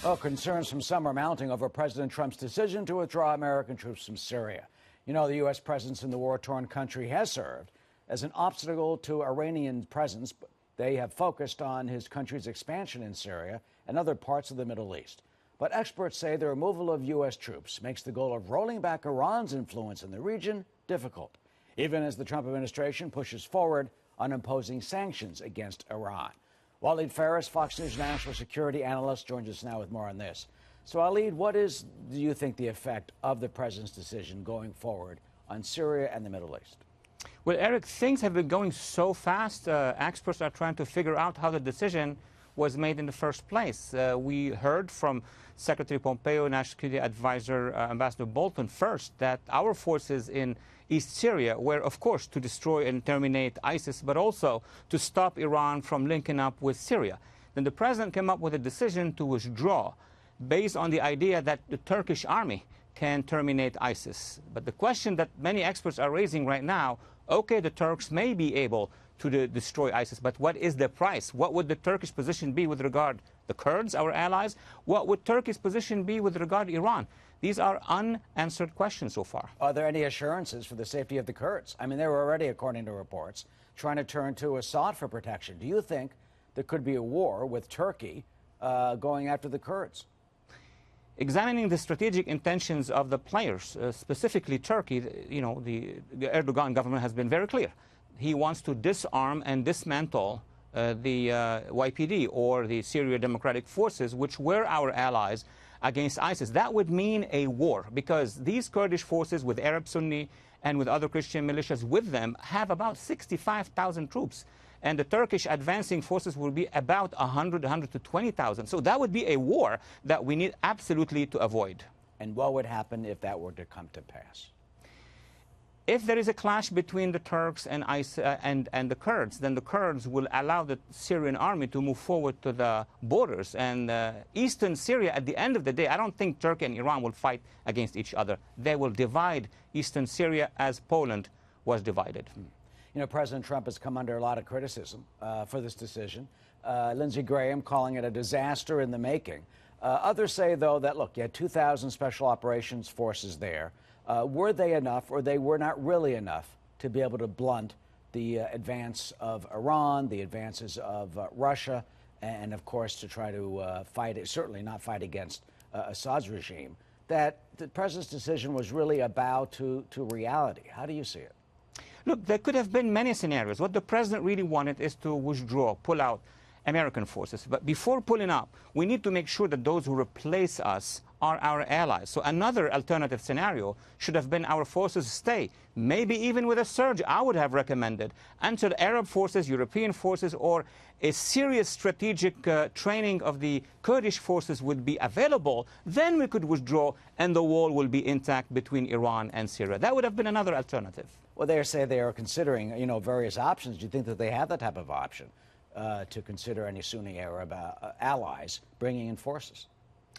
Well, concerns from some are mounting over President Trump's decision to withdraw American troops from Syria. You know, the U.S. presence in the war-torn country has served as an obstacle to Iranian presence. But they have focused on his country's expansion in Syria and other parts of the Middle East. But experts say the removal of U.S. troops makes the goal of rolling back Iran's influence in the region difficult, even as the Trump administration pushes forward on imposing sanctions against Iran. Waleed Phares, Fox News national security analyst, joins us now with more on this. So, Waleed, what is, do you think, the effect of the president's decision going forward on Syria and the Middle East? Well, Eric, things have been going so fast. Experts are trying to figure out how the decision was made in the first place. We heard from Secretary Pompeo, National Security Advisor Ambassador Bolton first that our forces in East Syria were, of course, to destroy and terminate ISIS, but also to stop Iran from linking up with Syria. Then the president came up with a decision to withdraw based on the idea that the Turkish army can terminate ISIS. But the question that many experts are raising right now, okay, the Turks may be able to destroy ISIS, but what is the price? What would the Turkish position be with regard to the Kurds, our allies? What would Turkey's position be with regard to Iran? These are unanswered questions so far. Are there any assurances for the safety of the Kurds? I mean, they were already, according to reports, trying to turn to Assad for protection. Do you think there could be a war with Turkey going after the Kurds? Examining the strategic intentions of the players, specifically Turkey, you know, the Erdogan government has been very clear. He wants to disarm and dismantle the YPD, or the Syria Democratic Forces, which were our allies against ISIS. That would mean a war, because these Kurdish forces with Arab Sunni and with other Christian militias with them have about 65,000 troops. And the Turkish advancing forces will be about 100 to 20,000. So that would be a war that we need absolutely to avoid. And what would happen if that were to come to pass? If there is a clash between the Turks and the Kurds, then the Kurds will allow the Syrian army to move forward to the borders. And eastern Syria, at the end of the day, I don't think Turkey and Iran will fight against each other. They will divide eastern Syria as Poland was divided. You know, President Trump has come under a lot of criticism for this decision. Lindsey Graham calling it a disaster in the making. Others say, though, that, look, you had 2,000 special operations forces there. Were they enough, or they were not really enough to be able to blunt the advance of Iran, the advances of Russia, and, of course, to try to certainly not fight against Assad's regime? That the president's decision was really a bow to reality. How do you see it? Look, there could have been many scenarios. What the president really wanted is to withdraw, pull out American forces. But before pulling out, we need to make sure that those who replace us are our allies. So another alternative scenario should have been our forces stay, maybe even with a surge. I would have recommended until Arab forces, European forces, or a serious strategic training of the Kurdish forces would be available. Then we could withdraw and the wall will be intact between Iran and Syria. That would have been another alternative. Well, they say they are considering, you know, various options. Do you think that they have that type of option to consider any Sunni Arab allies bringing in forces?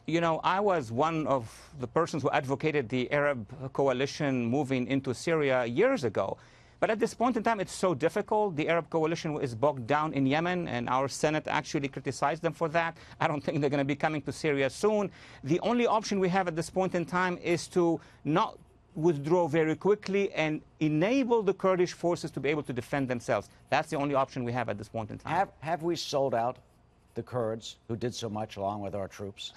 You know, I was one of the persons who advocated the Arab coalition moving into Syria years ago. But at this point in time, it's so difficult. The Arab coalition is bogged down in Yemen, and our Senate actually criticized them for that. I don't think they're going to be coming to Syria soon. The only option we have at this point in time is to not withdraw very quickly and enable the Kurdish forces to be able to defend themselves. That's the only option we have at this point in time. Have we sold out the Kurds, who did so much along with our troops?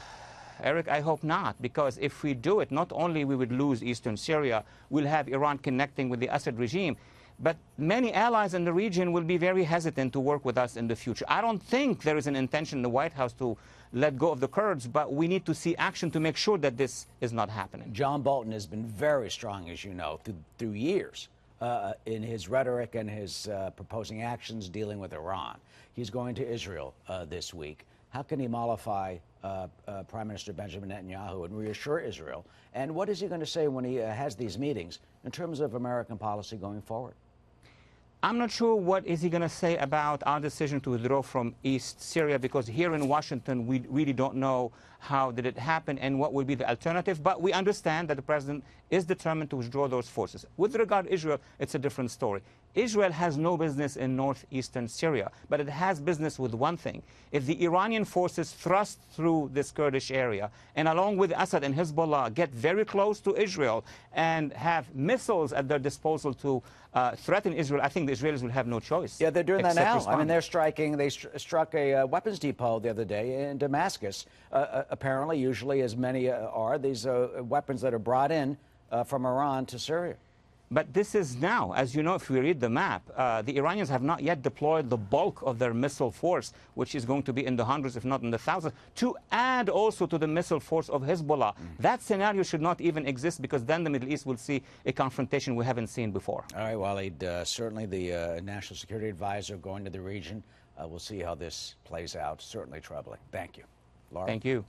Eric, I hope not, because if we do it, not only we would lose eastern Syria, we'll have Iran connecting with the Assad regime, but many allies in the region will be very hesitant to work with us in the future. I don't think there is an intention in the White House to let go of the Kurds, but we need to see action to make sure that this is not happening. John Bolton has been very strong, as you know, through years in his rhetoric and his proposing actions dealing with Iran. He's going to Israel this week. How can he mollify Prime Minister Benjamin Netanyahu and reassure Israel? And what is he going to say when he has these meetings in terms of American policy going forward? I'm not sure what is he going to say about our decision to withdraw from East Syria, because here in Washington, we really don't know how did it happen and what will be the alternative. But we understand that the president is determined to withdraw those forces. With regard to Israel, it's a different story. Israel has no business in northeastern Syria, but it has business with one thing. If the Iranian forces thrust through this Kurdish area, and along with Assad and Hezbollah get very close to Israel and have missiles at their disposal to threaten Israel, I think the Israelis will have no choice. Yeah, they're doing that now. Respond. I mean, they're striking. They struck a weapons depot the other day in Damascus. Apparently, usually, as many are, these weapons that are brought in from Iran to Syria. But this is now, as you know, if we read the map, the Iranians have not yet deployed the bulk of their missile force, which is going to be in the hundreds, if not in the thousands, to add also to the missile force of Hezbollah. That scenario should not even exist, because then the Middle East will see a confrontation we haven't seen before. All right, Walid, certainly the National Security Advisor going to the region. We'll see how this plays out. Certainly troubling. Thank you. Laura? Thank you.